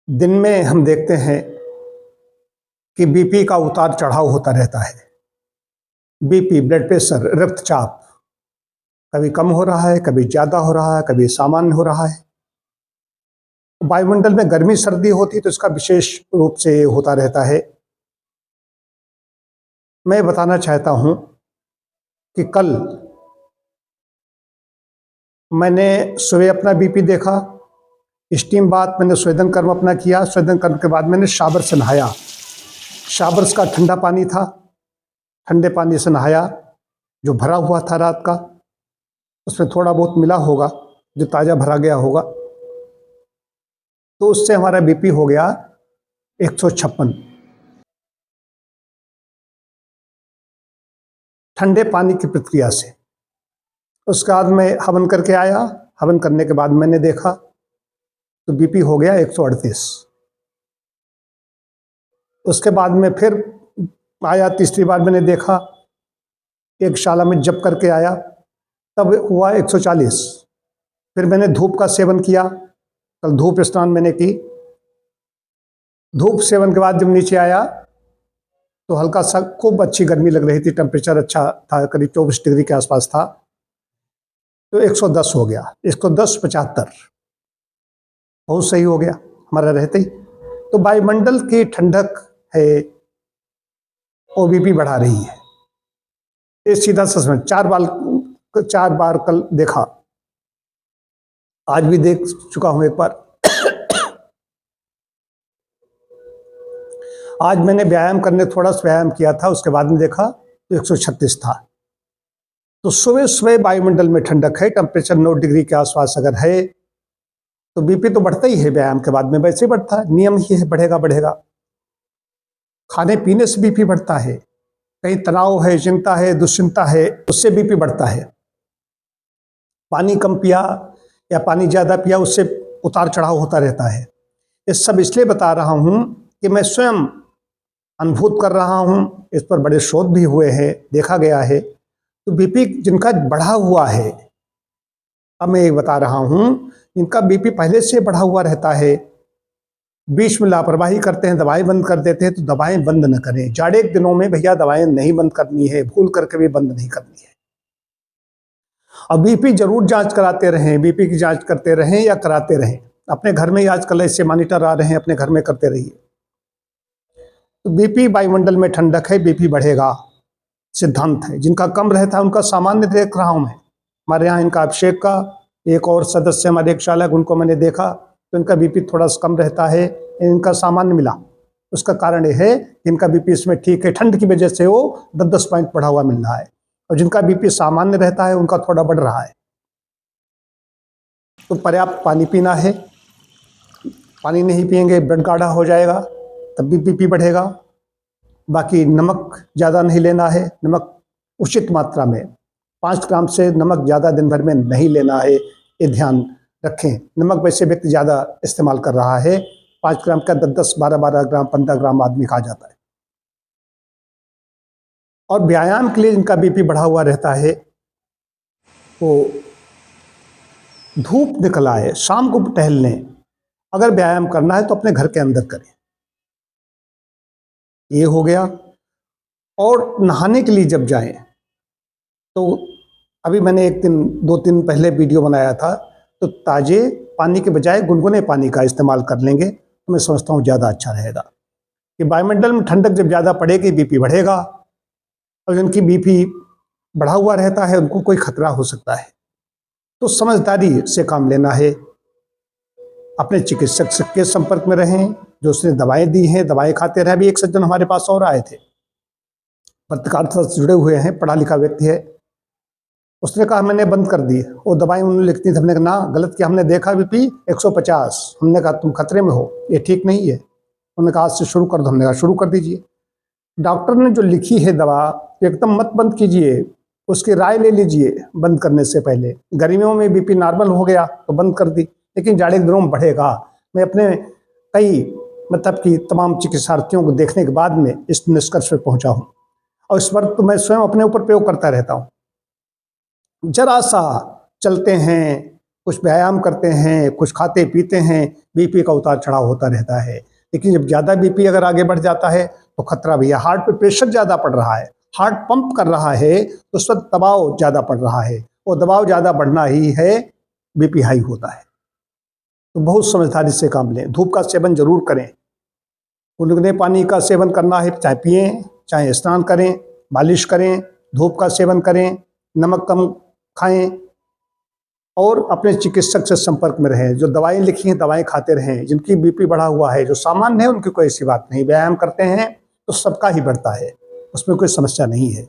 दिन में हम देखते हैं कि बीपी का उतार चढ़ाव होता रहता है। बीपी, ब्लड प्रेशर, रक्तचाप कभी कम हो रहा है, कभी ज़्यादा हो रहा है, कभी सामान्य हो रहा है। वायुमंडल में गर्मी सर्दी होती है तो इसका विशेष रूप से होता रहता है। मैं बताना चाहता हूं कि कल मैंने सुबह अपना बीपी देखा, स्टीम बाथ मैंने स्वेदन कर्म अपना किया। स्वेदन कर्म के बाद मैंने शावर से नहाया। शावर का ठंडा पानी था, ठंडे पानी से नहाया जो भरा हुआ था रात का, उसमें थोड़ा बहुत मिला होगा जो ताज़ा भरा गया होगा, तो उससे हमारा बीपी हो गया 156। ठंडे पानी की प्रक्रिया से। उसके बाद मैं हवन करके आया। हवन करने के बाद मैंने देखा तो बीपी हो गया 138। उसके बाद में फिर आया, तीसरी बार मैंने देखा, एक शाला में जप करके आया, तब हुआ 140। फिर मैंने धूप का सेवन किया, कल धूप स्नान मैंने की। धूप सेवन के बाद जब नीचे आया तो हल्का सा खूब अच्छी गर्मी लग रही थी, टेम्परेचर अच्छा था, करीब 24 डिग्री के आसपास था, तो 110 हो गया। 110 75 बहुत सही हो गया हमारा रहते ही। तो वायुमंडल की ठंडक है वो बीपी बढ़ा रही है। ये सीधा सा समझ। 4 बार कल देखा, आज भी देख चुका हूं एक बार। आज मैंने व्यायाम करने थोड़ा सा व्यायाम किया था, उसके बाद में देखा तो 136 था। तो सुबह सुबह वायुमंडल में ठंडक है, टेम्परेचर 9 डिग्री के आसपास अगर है तो बीपी तो बढ़ता ही है, व्यायाम के बाद में वैसे बढ़ता है, नियम ही है, बढ़ेगा बढ़ेगा। खाने पीने से बीपी बढ़ता है, कहीं तनाव है, चिंता है, दुश्चिंता है, उससे बीपी बढ़ता है। पानी कम पिया या पानी ज़्यादा पिया, उससे उतार चढ़ाव होता रहता है। ये सब इसलिए बता रहा हूँ कि मैं स्वयं अनुभूत कर रहा हूँ, इस पर बड़े शोध भी हुए हैं, देखा गया है। तो बीपी जिनका बढ़ा हुआ है, अब मैं ये बता रहा हूँ, जिनका बीपी पहले से बढ़ा हुआ रहता है, बीच में लापरवाही करते हैं, दवाएं बंद कर देते हैं, तो दवाएं बंद न करें। जाड़े के दिनों में भैया दवाएं नहीं बंद करनी है, भूल करके भी बंद नहीं करनी है। अब बीपी जरूर जांच कराते रहें, बीपी की जांच करते रहें या कराते रहें। अपने घर में ही आजकल ऐसे मॉनिटर आ रहे हैं, अपने घर में करते रहिए। तो बीपी, वायुमंडल में ठंडक है, बीपी बढ़ेगा, सिद्धांत है। जिनका कम रहता है उनका सामान्य देख रहा हूं मैं। हमारे यहाँ इनका अभिषेक का एक और सदस्य, हमारे एक चालक, उनको मैंने देखा तो इनका बीपी थोड़ा सा कम रहता है, इनका सामान्य मिला। उसका कारण यह है कि इनका बीपी इसमें ठीक है, ठंड की वजह से वो 10-10 पॉइंट बढ़ा हुआ मिल रहा है, और जिनका बीपी सामान्य रहता है उनका थोड़ा बढ़ रहा है। तो पर्याप्त पानी पीना है। पानी नहीं पिएंगे ब्लड गाढ़ा हो जाएगा, तब भी बीपी बढ़ेगा। बाकी नमक ज़्यादा नहीं लेना है, नमक उचित मात्रा में, 5 ग्राम से नमक ज़्यादा दिन भर में नहीं लेना है, ये ध्यान रखें। नमक वैसे व्यक्ति ज़्यादा इस्तेमाल कर रहा है, 5 ग्राम का 10-10, 12-12 ग्राम, 15 ग्राम आदमी खा जाता है। और व्यायाम के लिए जिनका बीपी बढ़ा हुआ रहता है वो धूप निकल आए, शाम को टहलने, अगर व्यायाम करना है तो अपने घर के अंदर करें, ये हो गया। और नहाने के लिए जब जाएं तो अभी मैंने एक दिन 2 दिन पहले वीडियो बनाया था, तो ताजे पानी के बजाय गुनगुने पानी का इस्तेमाल कर लेंगे तो मैं समझता हूँ ज़्यादा अच्छा रहेगा। कि वायुमंडल में ठंडक जब ज़्यादा पड़ेगी बीपी बढ़ेगा, और जिनकी बीपी बढ़ा हुआ रहता है उनको कोई खतरा हो सकता है। तो समझदारी से काम लेना है। अपने चिकित्सक के संपर्क में रहें, जो उसने दवाएं दी हैं दवाएं खाते रहे। अभी एक सज्जन हमारे पास और आए थे, पत्रकारिता से जुड़े हुए हैं, पढ़ा लिखा व्यक्ति है। उसने कहा मैंने बंद कर दी, वो दवाएं उन्होंने लिखती थी। हमने कहा ना, गलत किया, हमने देखा बीपी 150। हमने कहा तुम खतरे में हो, ये ठीक नहीं है। उन्होंने कहा आज से शुरू कर दो। हमने कहा शुरू कर दीजिए। डॉक्टर ने जो लिखी है दवा एकदम मत बंद कीजिए, उसकी राय ले लीजिए बंद करने से पहले। गर्मियों में बीपी नॉर्मल हो गया तो बंद कर दी, लेकिन जाड़े के दिनों में बढ़ेगा। मैं अपने कई मतलब कि तमाम चिकित्सार्थियों को देखने के बाद में इस निष्कर्ष पर पहुंचा हूं, और इस पर तो मैं स्वयं अपने ऊपर प्रयोग करता रहता हूं। जरा सा चलते हैं, कुछ व्यायाम करते हैं, कुछ खाते पीते हैं, बीपी का उतार चढ़ाव होता रहता है। लेकिन जब ज़्यादा बीपी अगर आगे बढ़ जाता है तो खतरा भी है। हार्ट पे प्रेशर ज़्यादा पड़ रहा है, हार्ट पंप कर रहा है, तो उस वक्त दबाव ज़्यादा पड़ रहा है, वो दबाव ज़्यादा बढ़ना ही है, बीपी हाई होता है। तो बहुत समझदारी से काम लें। धूप का सेवन जरूर करें, गुनगुने पानी का सेवन करना है, चाहे पिएं, चाहे स्नान करें, मालिश करें, धूप का सेवन करें, नमक कम खाएं और अपने चिकित्सक से संपर्क में रहें। जो दवाएं लिखी हैं दवाएं खाते रहें। जिनकी बीपी बढ़ा हुआ है, जो सामान्य है, उनकी कोई ऐसी बात नहीं। व्यायाम करते हैं तो सबका ही बढ़ता है, उसमें कोई समस्या नहीं है।